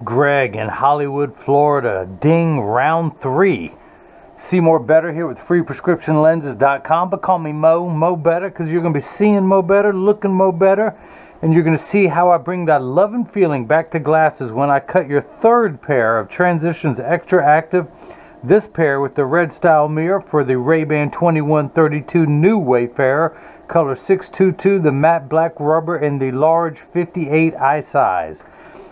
Greg in Hollywood, Florida. Ding, round 3. See more better here with freeprescriptionlenses.com, but call me Mo Better, because you're going to be seeing Mo Better, looking Mo Better, and you're going to see how I bring that love and feeling back to glasses when I cut your third pair of Transitions XTRAactive. This pair with the red style mirror for the RayBan 2132 New Wayfarer, color 622, the matte black rubber in the large 58 eye size.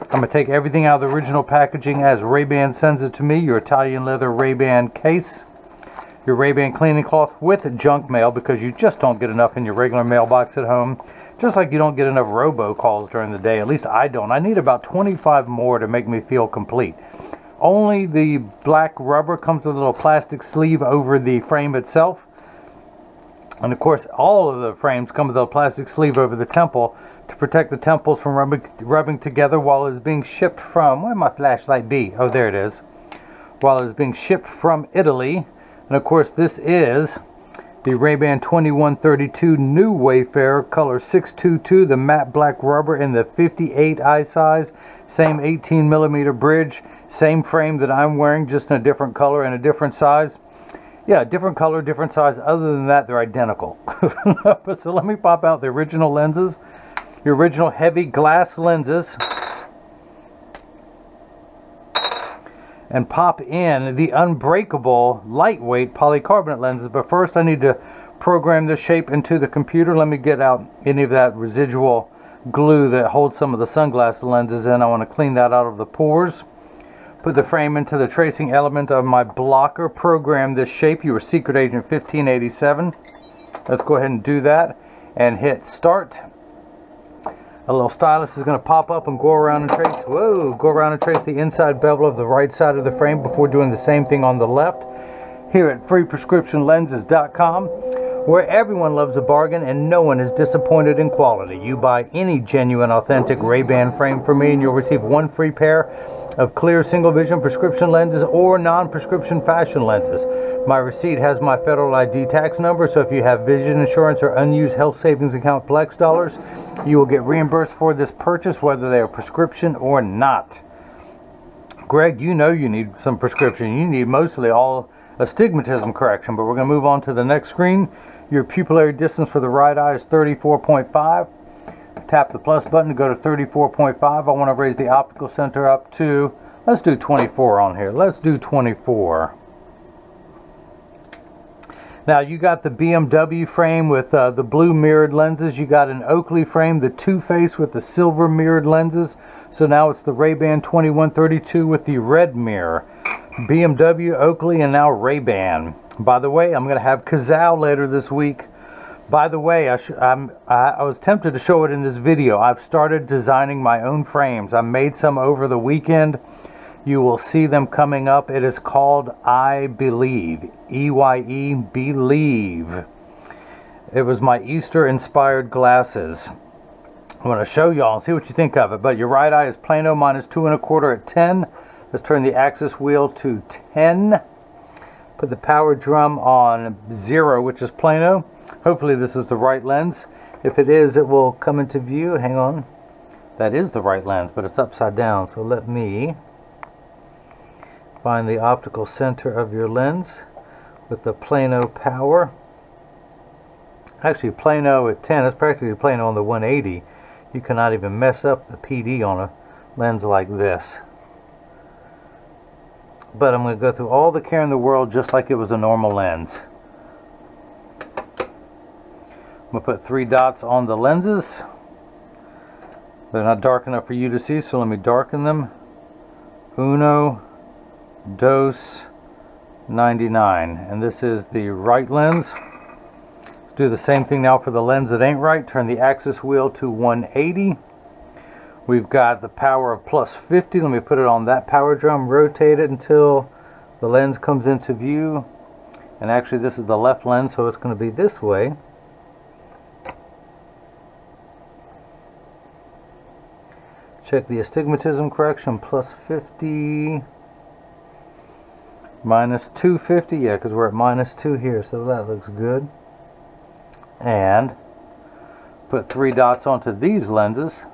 I'm going to take everything out of the original packaging as RayBan sends it to me. Your Italian leather RayBan case, your RayBan cleaning cloth with junk mail, because you just don't get enough in your regular mailbox at home. Just like you don't get enough robocalls during the day. At least I don't. I need about 25 more to make me feel complete. Only the black rubber comes with a little plastic sleeve over the frame itself. And of course, all of the frames come with a plastic sleeve over the temple to protect the temples from rubbing together while it's being shipped from, where'd my flashlight be? Oh, there it is. While it's being shipped from Italy. And of course, this is the RayBan 2132 New Wayfarer, color 622, the matte black rubber in the 58 eye size, same 18mm bridge, same frame that I'm wearing, just in a different color and a different size. Yeah, different color, different size. Other than that, they're identical. So let me pop out the original lenses, the original heavy glass lenses, and pop in the unbreakable lightweight polycarbonate lenses. But first I need to program this shape into the computer. Let me get out any of that residual glue that holds some of the sunglass lenses in. I want to clean that out of the pores. Put the frame into the tracing element of my blocker. Program this shape. You were Secret Agent 1587. Let's go ahead and do that and hit start. A little stylus is going to pop up and go around and trace. Whoa! Go around and trace the inside bevel of the right side of the frame before doing the same thing on the left. Here at freeprescriptionlenses.com, where everyone loves a bargain and no one is disappointed in quality. You buy any genuine, authentic RayBan frame from me and you'll receive 1 free pair of clear single vision prescription lenses or non-prescription fashion lenses. My receipt has my federal ID tax number, so if you have vision insurance or unused health savings account flex dollars, you will get reimbursed for this purchase, whether they are prescription or not. Greg, you know you need some prescription. You need mostly all astigmatism correction, but we're going to move on to the next screen. Your pupillary distance for the right eye is 34.5. Tap the plus button to go to 34.5. I want to raise the optical center up to, let's do 24 on here. Let's do 24. Now you got the BMW frame with the blue mirrored lenses. You got an Oakley frame, the two-face with the silver mirrored lenses. So now it's the RayBan 2132 with the red mirror. BMW, Oakley, and now RayBan. By the way, I'm going to have Kazao later this week. By the way, I was tempted to show it in this video. I've started designing my own frames. I made some over the weekend. You will see them coming up. It is called I Believe. E-Y-E, Believe. It was my Easter inspired glasses. I'm going to show y'all and see what you think of it. But your right eye is plano minus 2 1/4 at 10. Let's turn the axis wheel to 10. Put the power drum on 0, which is plano. Hopefully this is the right lens. If it is, it will come into view. Hang on. That is the right lens, but it's upside down. So let me find the optical center of your lens with the plano power. Actually, plano at 10 is practically plano on the 180. You cannot even mess up the PD on a lens like this. But I'm going to go through all the care in the world just like it was a normal lens. I'm going to put 3 dots on the lenses. They're not dark enough for you to see, so let me darken them. Uno, dos, 99. And this is the right lens. Let's do the same thing now for the lens that ain't right. Turn the axis wheel to 180. We've got the power of plus 50. Let me put it on that power drum. Rotate it until the lens comes into view. And actually this is the left lens, so it's going to be this way. Check the astigmatism correction, plus 50. Minus 250, yeah, because we're at minus 2 here, so that looks good. And put 3 dots onto these lenses.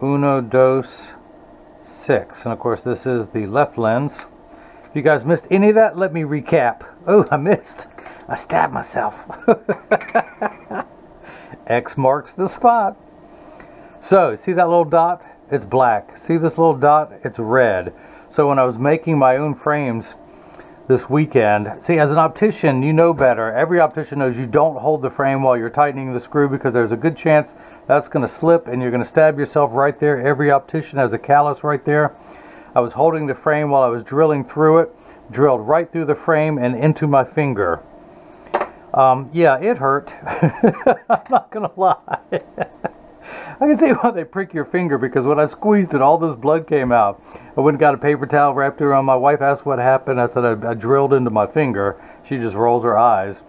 Uno, dos, six. And of course this is the left lens. If you guys missed any of that, let me recap. Oh, I missed. I stabbed myself. X marks the spot. So, see that little dot? It's black. See this little dot? It's red. So when I was making my own frames this weekend, see, as an optician, you know better. Every optician knows you don't hold the frame while you're tightening the screw, because there's a good chance that's going to slip and you're going to stab yourself right there. Every optician has a callus right there. I was holding the frame while I was drilling through it, drilled right through the frame and into my finger. Yeah, it hurt. I'm not going to lie. I can see why they prick your finger, because when I squeezed it, all this blood came out. I went and got a paper towel, wrapped it around. My wife asked what happened. I said I drilled into my finger. She just rolls her eyes.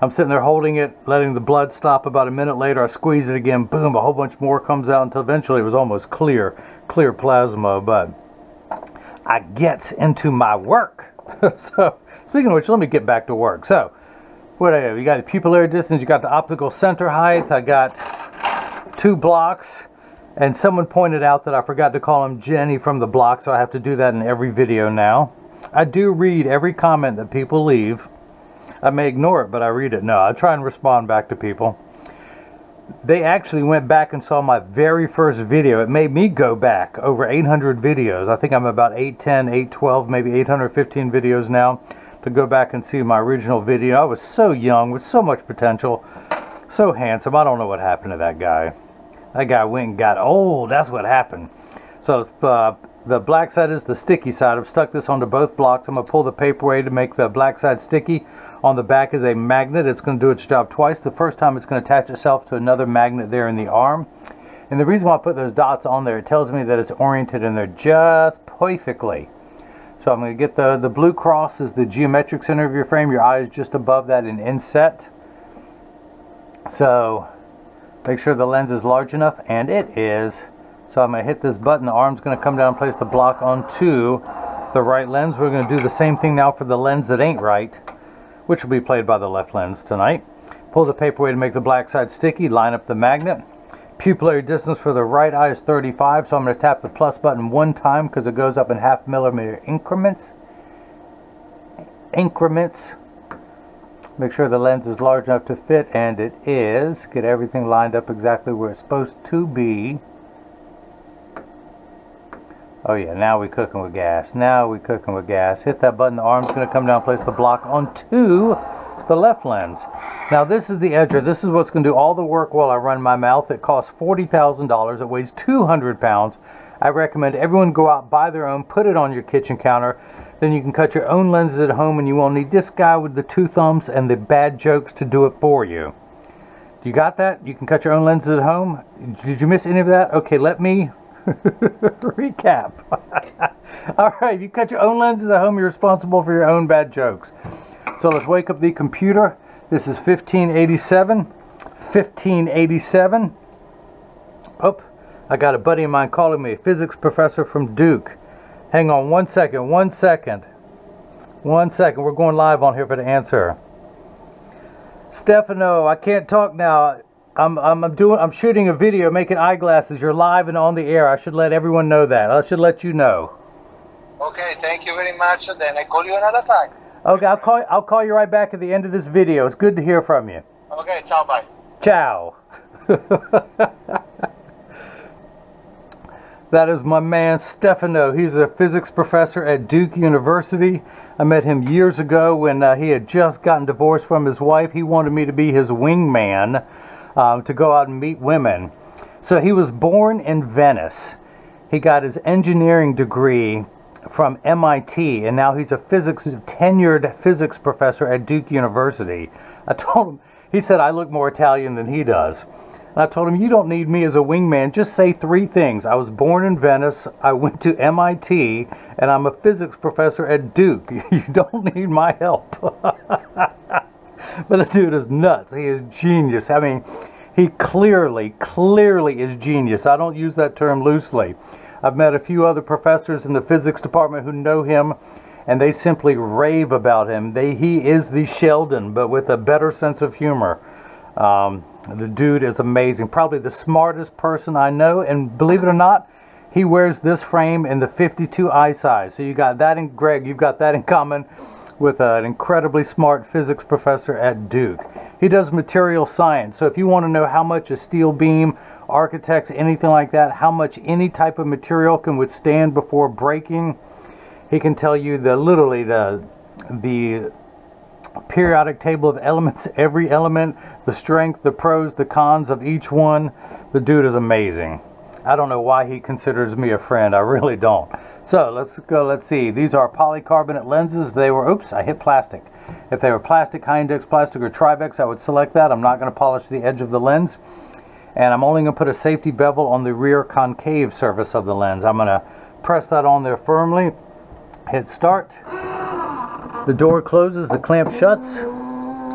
I'm sitting there holding it, letting the blood stop. About a minute later, I squeeze it again. Boom, a whole bunch more comes out until eventually it was almost clear plasma. But I gets into my work. So, speaking of which, let me get back to work. So, what do I have? You got the pupillary distance, you got the optical center height, I got 2 blocks, and someone pointed out that I forgot to call him Jenny from the block, so I have to do that in every video now. I do read every comment that people leave. I may ignore it, but I read it. No, I try and respond back to people. They actually went back and saw my very first video. It made me go back over 800 videos. I think I'm about 810, 812, maybe 815 videos now, to go back and see my original video. I was so young with so much potential, so handsome. I don't know what happened to that guy. That guy went and got old. That's what happened. So the black side is the sticky side. I've stuck this onto both blocks. I'm going to pull the paper away to make the black side sticky. On the back is a magnet. It's going to do its job twice. The first time it's going to attach itself to another magnet there in the arm. And the reason why I put those dots on there, it tells me that it's oriented in there just perfectly. So I'm going to get the blue cross is the geometric center of your frame. Your eye is just above that in inset. So make sure the lens is large enough, and it is. So I'm going to hit this button. The arm's going to come down and place the block onto the right lens. We're going to do the same thing now for the lens that ain't right, which will be played by the left lens tonight. Pull the paper away to make the black side sticky. Line up the magnet. Pupillary distance for the right eye is 35, so I'm going to tap the plus button one time because it goes up in 0.5 millimeter increments. Make sure the lens is large enough to fit, and it is. Get everything lined up exactly where it's supposed to be. Oh yeah, now we're cooking with gas. Now we're cooking with gas. Hit that button. The arm's going to come down, place the block onto the left lens. Now this is the edger. This is what's going to do all the work while I run my mouth. It costs $40,000. It weighs 200 pounds. I recommend everyone go out, buy their own, put it on your kitchen counter. Then you can cut your own lenses at home, and you won't need this guy with the 2 thumbs and the bad jokes to do it for you. You got that? You can cut your own lenses at home. Did you miss any of that? Okay, let me recap. All right, you cut your own lenses at home, you're responsible for your own bad jokes. So let's wake up the computer. This is 1587. 1587. Oh, I got a buddy of mine calling me, a physics professor from Duke. Hang on 1 second, 1 second. 1 second, we're going live on here for the answer. Stefano, I can't talk now. I'm shooting a video making eyeglasses. You're live and on the air. I should let everyone know that. I should let you know. Okay, thank you very much. Then I call you another time. Okay, I'll call you right back at the end of this video. It's good to hear from you. Okay, ciao, bye. Ciao. That is my man Stefano. He's a physics professor at Duke University. I met him years ago when he had just gotten divorced from his wife. He wanted me to be his wingman to go out and meet women. So he was born in Venice. He got his engineering degree from MIT, and now he's a tenured physics professor at Duke University. I told him, he said I look more Italian than he does. And I told him, you don't need me as a wingman. Just say 3 things. I was born in Venice, I went to MIT, and I'm a physics professor at Duke. You don't need my help. But the dude is nuts. He is genius. I mean, he clearly is genius. I don't use that term loosely. I've met a few other professors in the physics department who know him, and they simply rave about him. He is the Sheldon, but with a better sense of humor. The dude is amazing. Probably the smartest person I know. And believe it or not, he wears this frame in the 52 eye size. So you got that in Greg. You've got that in common with an incredibly smart physics professor at Duke. He does material science. So if you want to know how much a steel beam, architects, anything like that, how much any type of material can withstand before breaking, he can tell you literally the periodic table of elements, every element, the strength, the pros, the cons of each one. The dude is amazing. I don't know why he considers me a friend. I really don't. So let's go. Let's see. These are polycarbonate lenses. They were, oops, I hit plastic. If they were plastic, high index plastic, or Trivex, I would select that. I'm not going to polish the edge of the lens. And I'm only going to put a safety bevel on the rear concave surface of the lens. I'm going to press that on there firmly. Hit start. The door closes, the clamp shuts,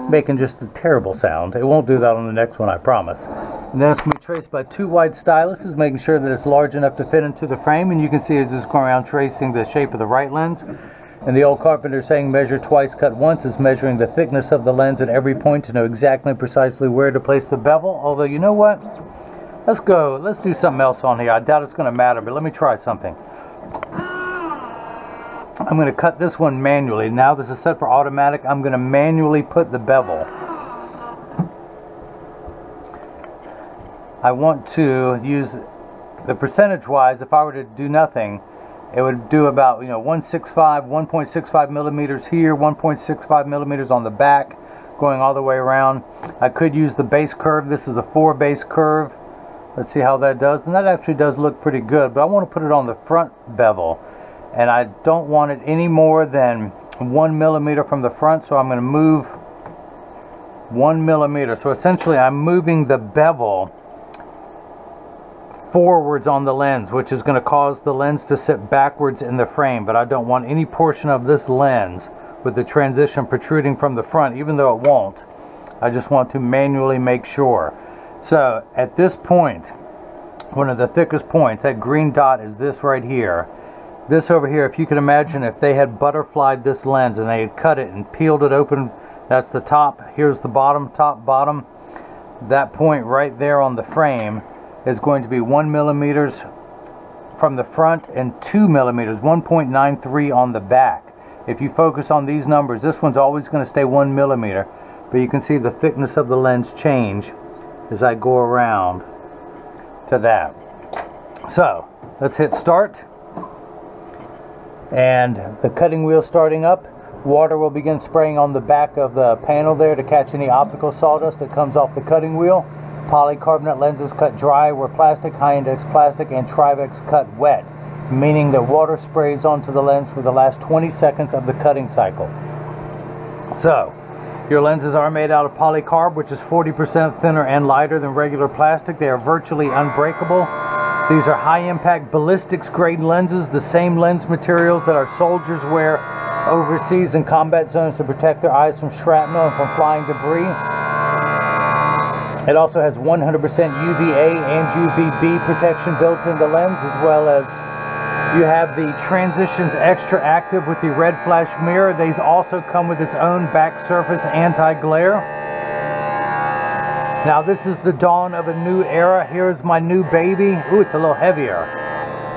making just a terrible sound. It won't do that on the next one, I promise. And then it's going to be traced by two wide styluses, making sure that it's large enough to fit into the frame. And you can see as it's going around tracing the shape of the right lens. And the old carpenter saying measure twice, cut once is measuring the thickness of the lens at every point to know exactly precisely where to place the bevel. Although, you know what? Let's do something else on here. I doubt it's going to matter, but let me try something. I'm going to cut this one manually. Now this is set for automatic. I'm going to manually put the bevel. I want to use the percentage wise. If I were to do nothing, it would do about 1.65 millimeters here, 1.65 millimeters on the back, going all the way around. I could use the base curve. This is a 4 base curve. Let's see how that does. And that actually does look pretty good, but I want to put it on the front bevel. And I don't want it any more than 1 millimeter from the front, so I'm going to move 1 millimeter. So essentially I'm moving the bevel forwards on the lens, which is going to cause the lens to sit backwards in the frame. But I don't want any portion of this lens with the transition protruding from the front, even though it won't. I just want to manually make sure. So at this point, one of the thickest points, that green dot is this right here. This over here, if you can imagine if they had butterflied this lens and they had cut it and peeled it open, that's the top, here's the bottom, top, bottom. That point right there on the frame is going to be 1 millimeters from the front and 2 millimeters, 1.93 on the back. If you focus on these numbers, this one's always going to stay 1 millimeter, but you can see the thickness of the lens change as I go around to that. So let's hit start. And the cutting wheel starting up. Water will begin spraying on the back of the panel there to catch any optical sawdust that comes off the cutting wheel. Polycarbonate lenses cut dry where plastic, high index plastic, and Trivex cut wet, meaning that water sprays onto the lens for the last 20 seconds of the cutting cycle. So, your lenses are made out of polycarb, which is 40% thinner and lighter than regular plastic. They are virtually unbreakable. These are high-impact ballistics grade lenses, the same lens materials that our soldiers wear overseas in combat zones to protect their eyes from shrapnel and from flying debris. It also has 100% UVA and UVB protection built in the lens, as well as you have the Transitions XTRAactive with the red flash mirror. These also come with its own back surface anti-glare. Now this is the dawn of a new era. Here's my new baby. Ooh, it's a little heavier.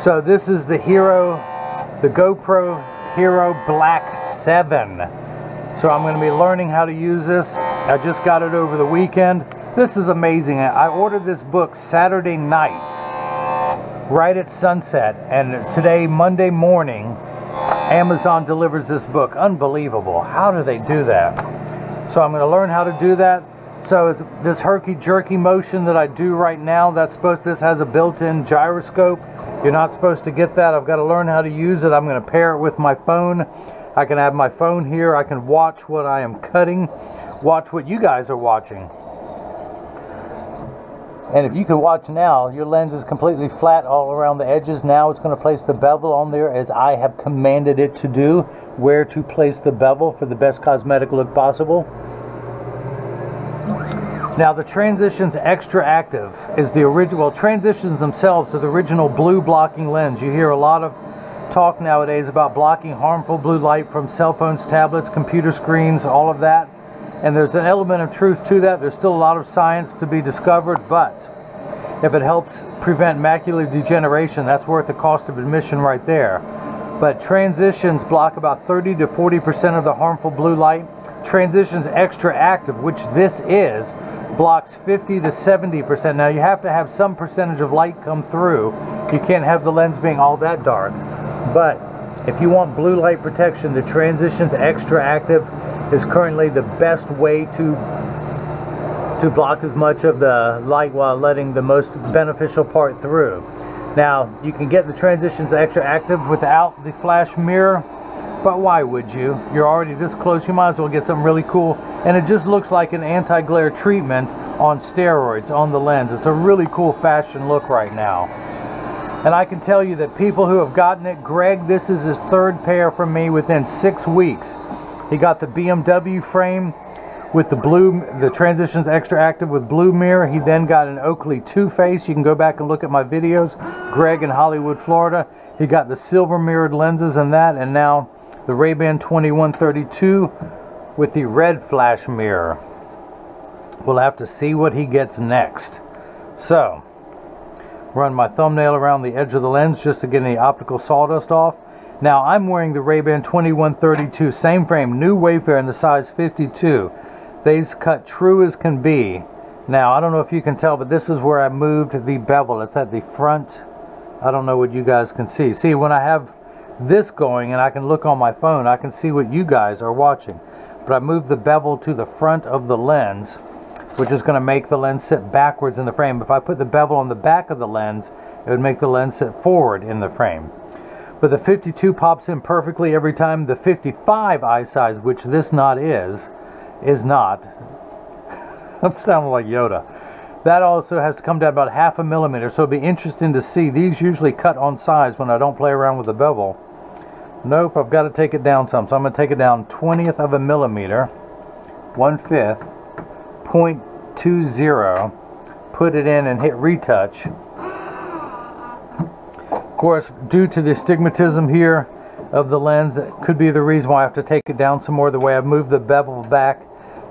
So this is the GoPro Hero Black 7. So I'm going to be learning how to use this. I just got it over the weekend. This is amazing. I ordered this book Saturday night, right at sunset. And today, Monday morning, Amazon delivers this book. Unbelievable. How do they do that? So I'm going to learn how to do that. So it's this herky-jerky motion that I do right now, this has a built-in gyroscope. You're not supposed to get that. I've got to learn how to use it. I'm going to pair it with my phone. I can have my phone here. I can watch what I am cutting, watch what you guys are watching. And if you can watch now, your lens is completely flat all around the edges. Now it's going to place the bevel on there as I have commanded it to do, where to place the bevel for the best cosmetic look possible. Now the Transitions XTRAactive is the original, well, Transitions themselves are the original blue blocking lens. You hear a lot of talk nowadays about blocking harmful blue light from cell phones, tablets, computer screens, all of that. And there's an element of truth to that. There's still a lot of science to be discovered, but if it helps prevent macular degeneration, that's worth the cost of admission right there. But transitions block about 30 to 40% of the harmful blue light. Transitions XTRAactive, which this is, blocks 50 to 70%. Now you have to have some percentage of light come through. You can't have the lens being all that dark. But if you want blue light protection, the Transitions XTRAactive is currently the best way to block as much of the light while letting the most beneficial part through. Now, you can get the Transitions XTRAactive without the flash mirror, but why would you? You're already this close, you might as well get something really cool. And it just looks like an anti-glare treatment on steroids on the lens. It's a really cool fashion look right now. And I can tell you that people who have gotten it, Greg, this is his third pair from me within 6 weeks. He got the BMW frame with the Transitions XTRAactive with blue mirror. He then got an Oakley two-face. You can go back and look at my videos. Greg in Hollywood, Florida. He got the silver mirrored lenses and that, and now the RayBan 2132 with the red flash mirror. We'll have to see what he gets next. So, run my thumbnail around the edge of the lens just to get any optical sawdust off. Now, I'm wearing the RayBan 2132, same frame, new Wayfarer in the size 52. They's cut true as can be. Now, I don't know if you can tell, but this is where I moved the bevel. It's at the front. I don't know what you guys can see. See, when I have this going and I can look on my phone, I can see what you guys are watching. But I moved the bevel to the front of the lens, which is going to make the lens sit backwards in the frame. If I put the bevel on the back of the lens, it would make the lens sit forward in the frame. But the 52 pops in perfectly every time. The 55 eye size, which this knot is not. I'm sounding like Yoda. That also has to come down about 1/2 millimeter, so it'll be interesting to see. These usually cut on size when I don't play around with the bevel. Nope, I've got to take it down some, so I'm going to take it down 1/20th of a millimeter, 1/5, 0.20, put it in and hit retouch. Of course, due to the astigmatism here of the lens, it could be the reason why I have to take it down some more. The way I've moved the bevel back,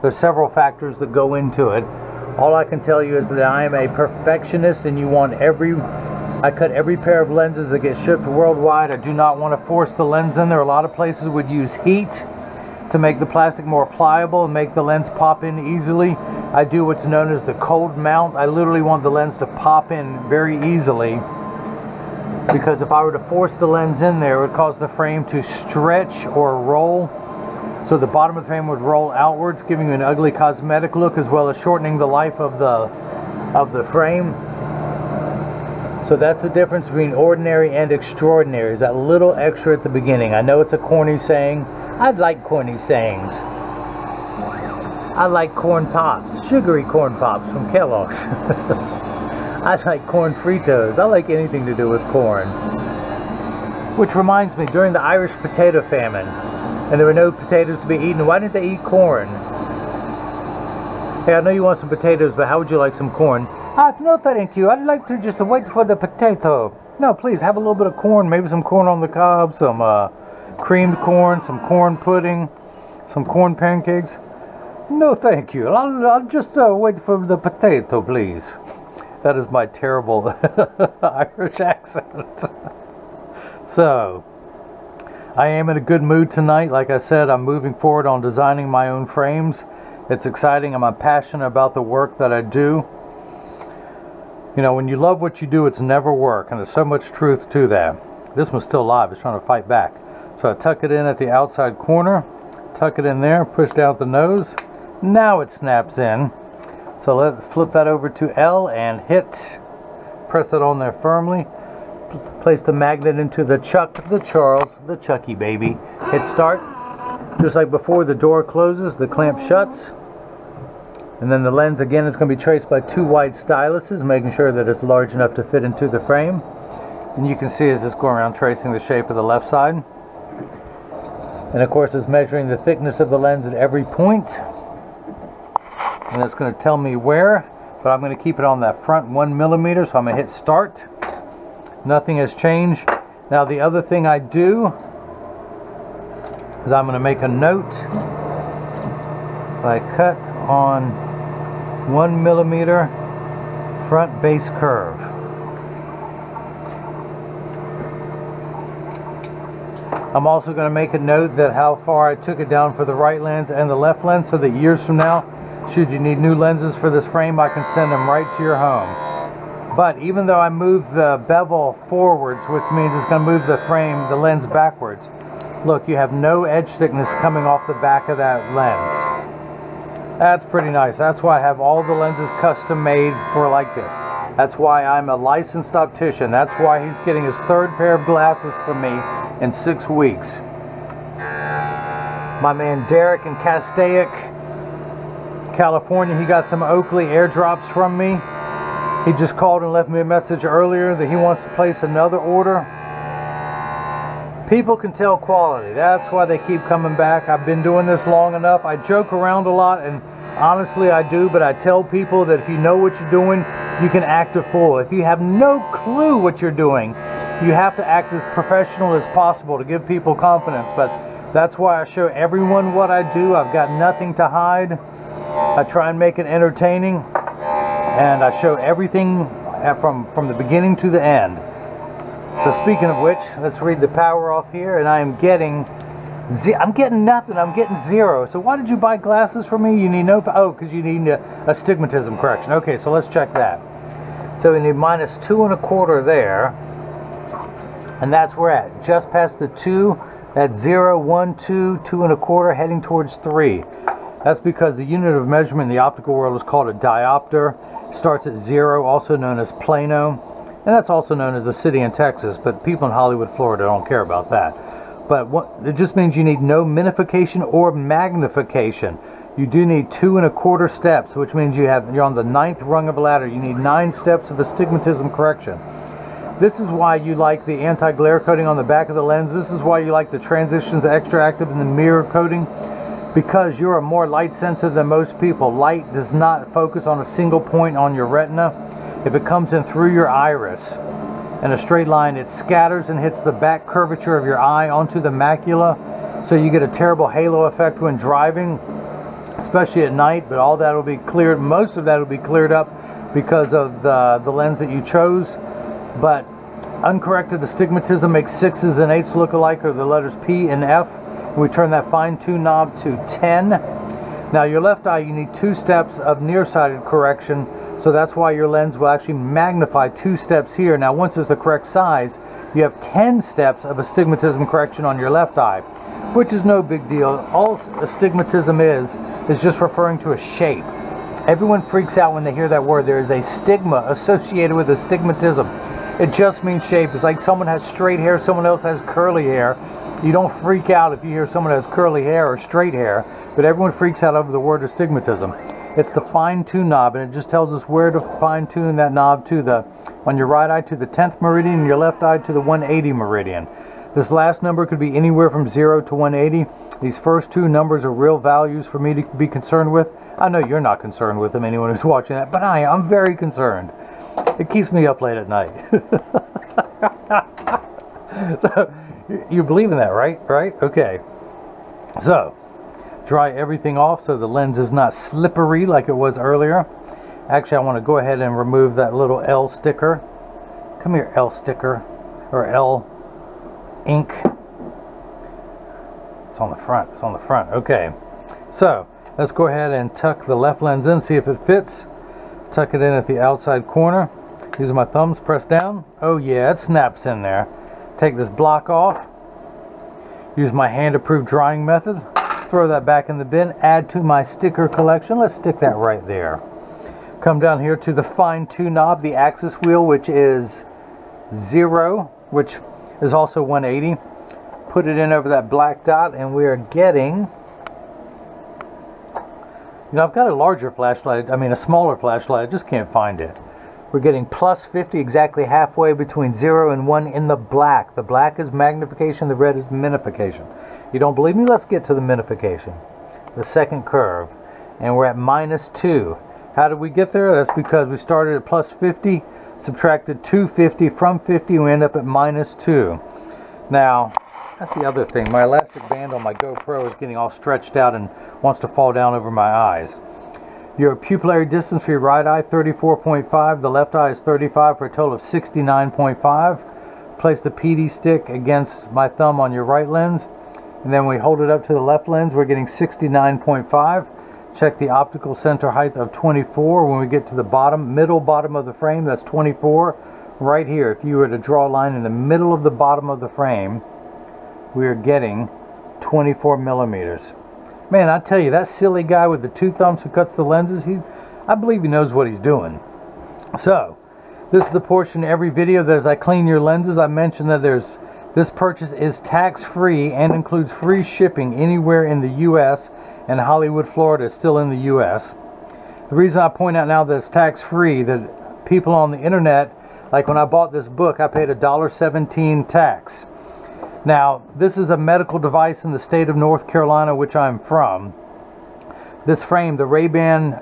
there's several factors that go into it. All I can tell you is that I am a perfectionist, and you want I cut every pair of lenses that get shipped worldwide. I do not want to force the lens in there. A lot of places would use heat to make the plastic more pliable and make the lens pop in easily. I do what's known as the cold mount. I literally want the lens to pop in very easily, because if I were to force the lens in there, it would cause the frame to stretch or roll. So the bottom of the frame would roll outwards, giving you an ugly cosmetic look, as well as shortening the life of the frame. So that's the difference between ordinary and extraordinary, is that little extra at the beginning. I know it's a corny saying. I like corny sayings. I like corn pops, sugary corn pops from Kellogg's. I like corn Fritos. I like anything to do with corn. Which reminds me, during the Irish potato famine, and there were no potatoes to be eaten, why didn't they eat corn? Hey, I know you want some potatoes, but how would you like some corn? No thank you, I'd like to just wait for the potato. No, please, have a little bit of corn, maybe some corn on the cob, some creamed corn, some corn pudding, some corn pancakes. No thank you, I'll just wait for the potato, please. That is my terrible Irish accent. So, I am in a good mood tonight. Like I said, I'm moving forward on designing my own frames. It's exciting. I'm passionate about the work that I do. You know, when you love what you do, it's never work, and there's so much truth to that. This one's still alive. It's trying to fight back. So I tuck it in at the outside corner, tuck it in there, push down the nose. Now it snaps in. So let's flip that over to L and press that on there firmly. Place the magnet into the Chuck, the Charles, the Chucky baby. Hit start. Just like before, the door closes, the clamp shuts. And then the lens again is going to be traced by 2 wide styluses, making sure that it's large enough to fit into the frame. And you can see as it's going around tracing the shape of the left side. And of course it's measuring the thickness of the lens at every point. And it's going to tell me where, but I'm going to keep it on that front 1 millimeter, so I'm going to hit start. Nothing has changed. Now the other thing I do is I'm going to make a note I cut on 1 millimeter front base curve. I'm also going to make a note that how far I took it down for the right lens and the left lens, so that years from now, should you need new lenses for this frame, I can send them right to your home. But even though I moved the bevel forwards, which means it's going to move the frame, the lens backwards, look, you have no edge thickness coming off the back of that lens. That's pretty nice. That's why I have all the lenses custom made for like this. That's why I'm a licensed optician. That's why he's getting his 3rd pair of glasses from me in 6 weeks. My man Derek in Castaic, California, he got some Oakley airdrops from me. He just called and left me a message earlier that he wants to place another order. People can tell quality. That's why they keep coming back. I've been doing this long enough. I joke around a lot, and honestly I do, but I tell people that if you know what you're doing, you can act a fool. If you have no clue what you're doing, you have to act as professional as possible to give people confidence. But that's why I show everyone what I do. I've got nothing to hide. I try and make it entertaining, and I show everything from the beginning to the end. So speaking of which, let's read the power off here, and I'm getting nothing. I'm getting 0. So why did you buy glasses from me? You need no, oh, because you need astigmatism correction. Okay, so let's check that. So we need -2 1/4 there, and that's where we're at, just past the 2. That's 0, 1, 2, 2 1/4, heading towards 3. That's because the unit of measurement in the optical world is called a diopter. It starts at 0, also known as plano, and that's also known as a city in Texas, but people in Hollywood, Florida don't care about that. But it just means you need no minification or magnification. You do need 2 1/4 steps, which means you're on the 9th rung of a ladder. You need 9 steps of astigmatism correction. This is why you like the anti-glare coating on the back of the lens. This is why you like the transitions XTRAactive and the mirror coating, because you're more light sensitive than most people. Light does not focus on a single point on your retina. If it comes in through your iris in a straight line, it scatters and hits the back curvature of your eye onto the macula, so you get a terrible halo effect when driving, especially at night. But all that will be cleared, most of that will be cleared up because of the lens that you chose. But uncorrected astigmatism makes 6s and 8s look alike, or the letters P and F. We turn that fine-tune knob to 10. Now your left eye, you need 2 steps of nearsighted correction, so that's why your lens will actually magnify 2 steps here. Now once it's the correct size, you have 10 steps of astigmatism correction on your left eye, which is no big deal. All astigmatism is just referring to a shape. Everyone freaks out when they hear that word. There is a stigma associated with astigmatism. It just means shape. It's like someone has straight hair, someone else has curly hair. You don't freak out if you hear someone has curly hair or straight hair, but everyone freaks out over the word astigmatism. It's the fine-tune knob, and it just tells us where to fine-tune that knob to on your right eye to the 10th meridian, and your left eye to the 180 meridian. This last number could be anywhere from 0 to 180. These first 2 numbers are real values for me to be concerned with. I know you're not concerned with them, anyone who's watching that, but I'm very concerned. It keeps me up late at night. So, you believe in that, right? Right? Okay. So, dry everything off so the lens is not slippery like it was earlier. Actually, I want to go ahead and remove that little L sticker. Come here, L sticker, or L ink. It's on the front. It's on the front. Okay. So, let's go ahead and tuck the left lens in, see if it fits. Tuck it in at the outside corner. Using my thumbs, press down. Oh yeah, it snaps in there. Take this block off. Use my hand-approved drying method. Throw that back in the bin. Add to my sticker collection. Let's stick that right there. Come down here to the fine-tune knob, the axis wheel, which is 0, which is also 180. Put it in over that black dot, and we are getting... You know, I've got a larger flashlight, a smaller flashlight, I just can't find it. We're getting plus 50, exactly halfway between 0 and 1 in the black. The black is magnification, the red is minification. You don't believe me? Let's get to the minification. The second curve. And we're at -2. How did we get there? That's because we started at plus 50, subtracted 250 from 50, and we end up at -2. Now, That's the other thing. My elastic band on my GoPro is getting all stretched out and wants to fall down over my eyes. Your pupillary distance for your right eye, 34.5. The left eye is 35 for a total of 69.5. Place the PD stick against my thumb on your right lens. And then we hold it up to the left lens. We're getting 69.5. Check the optical center height of 24. When we get to the middle bottom of the frame, that's 24. Right here, if you were to draw a line in the middle of the bottom of the frame, we are getting 24 millimeters. Man, I tell you, that silly guy with the two thumbs who cuts the lenses, I believe he knows what he's doing. So, this is the portion of every video that as I clean your lenses, I mentioned that this purchase is tax-free and includes free shipping anywhere in the U.S., and Hollywood, Florida is still in the U.S. The reason I point out now that it's tax-free, that people on the internet, like when I bought this book, I paid $1.17 tax. Now, this is a medical device in the state of North Carolina, which I'm from. This frame, the RayBan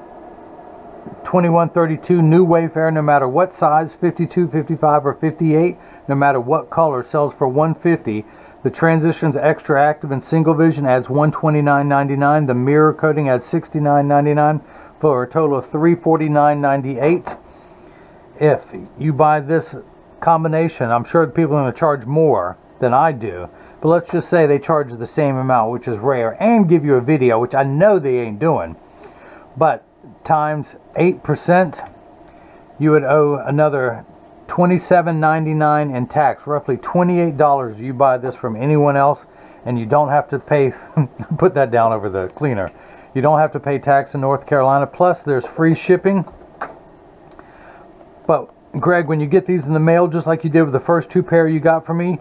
2132 new Wayfarer, no matter what size, 52, 55, or 58, no matter what color, sells for $150. The transition's XTRAactive and single vision adds $129.99. The mirror coating adds $69.99 for a total of $349.98. If you buy this combination, I'm sure people are going to charge more than I do, but let's just say they charge the same amount, which is rare, and give you a video, which I know they ain't doing, but times 8%, you would owe another $27.99 in tax, roughly $28. You buy this from anyone else, and you don't have to pay put that down over the cleaner. You don't have to pay tax in North Carolina, plus there's free shipping. But Greg, when you get these in the mail, just like you did with the first two pair you got from me,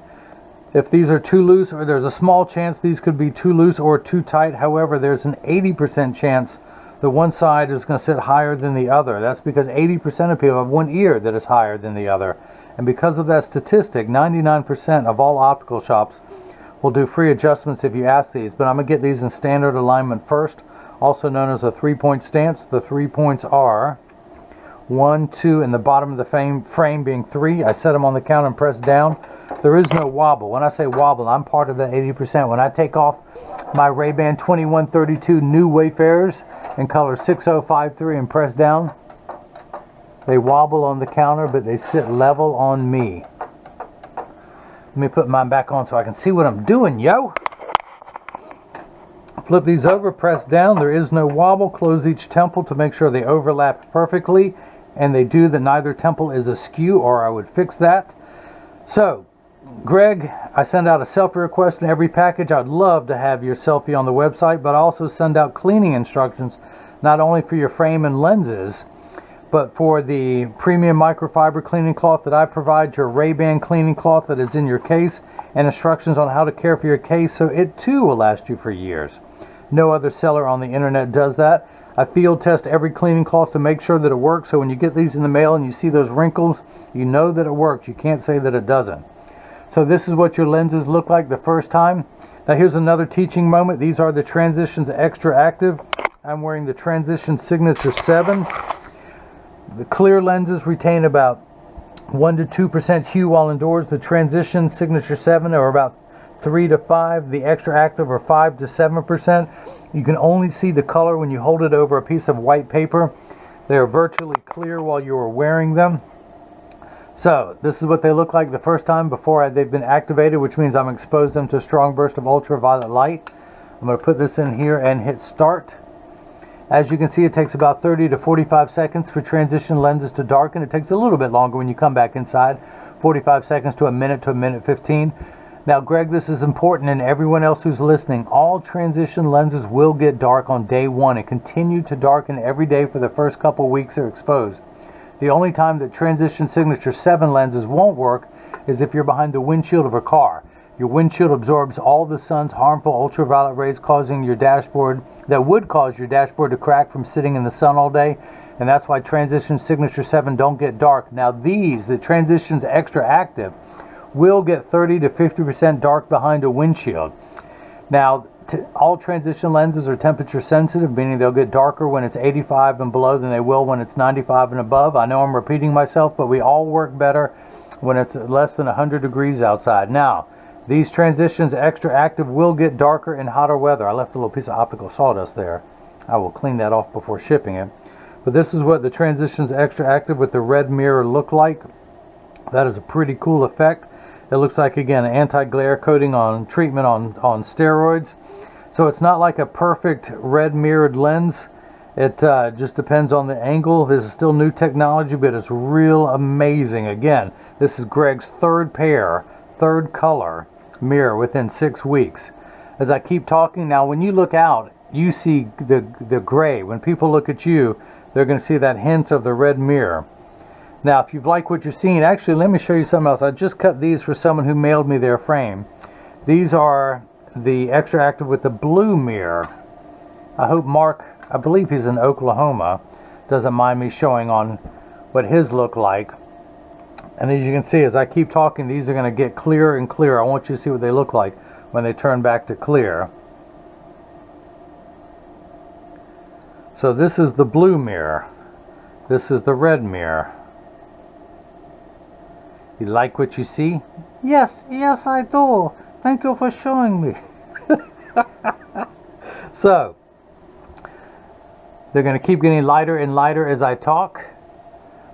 if these are too loose, or there's a small chance these could be too loose or too tight. However, there's an 80% chance that one side is going to sit higher than the other. That's because 80% of people have one ear that is higher than the other. And because of that statistic, 99% of all optical shops will do free adjustments if you ask these. But I'm going to get these in standard alignment first, also known as a 3-point stance. The 3 points are 1, 2, and the bottom of the frame being 3. I set them on the counter and press down. There is no wobble. When I say wobble, I'm part of that 80%. When I take off my RayBan 2132 new Wayfarers in color 6053 and press down, they wobble on the counter, but they sit level on me. Let me put mine back on so I can see what I'm doing, yo. Flip these over, press down. There is no wobble. Close each temple to make sure they overlap perfectly, and they do, that neither temple is askew, or I would fix that. So, Greg, I send out a selfie request in every package. I'd love to have your selfie on the website, but I also send out cleaning instructions, not only for your frame and lenses, but for the premium microfiber cleaning cloth that I provide, your RayBan cleaning cloth that is in your case, and instructions on how to care for your case so it too will last you for years. No other seller on the internet does that. I field test every cleaning cloth to make sure that it works, so when you get these in the mail and you see those wrinkles, you know that it works. You can't say that it doesn't. So this is what your lenses look like the first time. Now here's another teaching moment. These are the Transitions XTRAactive. I'm wearing the Transition Signature 7. The clear lenses retain about 1 to 2% hue while indoors. The Transition Signature 7 are about 3 to 5. The XTRAactive are 5 to 7%. You can only see the color when you hold it over a piece of white paper. They are virtually clear while you are wearing them. So this is what they look like the first time before they've been activated, which means I'm exposed them to a strong burst of ultraviolet light. I'm going to put this in here and hit start. As you can see, it takes about 30 to 45 seconds for transition lenses to darken. It takes a little bit longer when you come back inside, 45 seconds to a minute 15. Now, Greg, this is important, and everyone else who's listening, all transition lenses will get dark on day one and continue to darken every day for the first couple weeks they're exposed. The only time that Transition Signature 7 lenses won't work is if you're behind the windshield of a car. Your windshield absorbs all the sun's harmful ultraviolet rays, causing your dashboard, that would cause your dashboard to crack from sitting in the sun all day, and that's why Transition Signature 7 don't get dark. Now these, the Transitions XTRAactive, will get 30 to 50% dark behind a windshield. Now, all transition lenses are temperature sensitive, meaning they'll get darker when it's 85 and below than they will when it's 95 and above. I know I'm repeating myself, but we all work better when it's less than 100 degrees outside. Now, These Transitions Extra Active will get darker in hotter weather. I left a little piece of optical sawdust there. I will clean that off before shipping it. But this is what the Transitions Extra Active with the red mirror look like. That is a pretty cool effect. It looks like, again, an anti-glare coating on treatment on steroids. So it's not like a perfect red mirrored lens. It just depends on the angle. This is still new technology, but it's real amazing. Again, this is Greg's third color mirror within 6 weeks. As I keep talking now, when you look out, you see the gray. When people look at you, they're going to see that hint of the red mirror. Now, if you've liked what you've seen, actually, let me show you something else. I just cut these for someone who mailed me their frame. These are the Extra Active with the blue mirror. I hope Mark, I believe he's in Oklahoma, doesn't mind me showing on what his look like. And as you can see, as I keep talking, these are going to get clearer and clearer. I want you to see what they look like when they turn back to clear. So this is the blue mirror. This is the red mirror. You like what you see? Yes, yes I do. Thank you for showing me. So, they're going to keep getting lighter and lighter as I talk.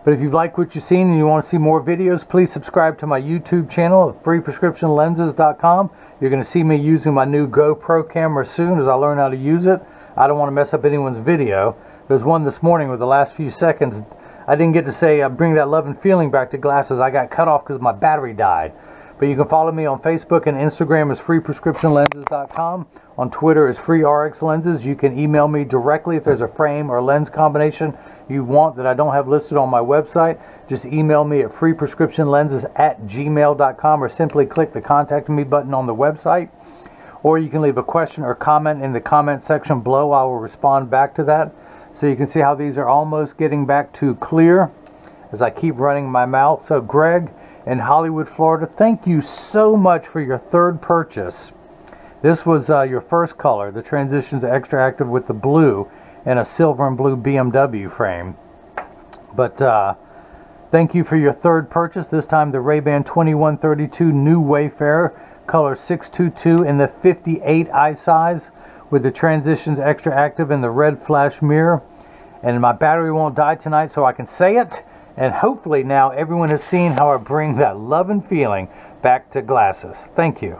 But if you've liked what you've seen and you want to see more videos, please subscribe to my YouTube channel at freeprescriptionlenses.com. You're going to see me using my new GoPro camera soon as I learn how to use it. I don't want to mess up anyone's video. There's one this morning with the last few seconds. I didn't get to say bring that love and feeling back to glasses. I got cut off because my battery died. But you can follow me on Facebook and Instagram as freeprescriptionlenses.com. On Twitter as freerxlenses. You can email me directly if there's a frame or lens combination you want that I don't have listed on my website. Just email me at freeprescriptionlenses@gmail.com or simply click the contact me button on the website. Or you can leave a question or comment in the comment section below. I will respond back to that. So you can see how these are almost getting back to clear as I keep running my mouth. So Greg in Hollywood, Florida, thank you so much for your third purchase. This was your first color, the Transitions Extra Active with the blue and a silver and blue BMW frame. But thank you for your third purchase. This time the RayBan 2132 New Wayfarer, color 622 in the 58 eye size with the Transitions Extra Active in the red flash mirror. And my battery won't die tonight, so I can say it. And hopefully now everyone has seen how I bring that love and feeling back to glasses. Thank you.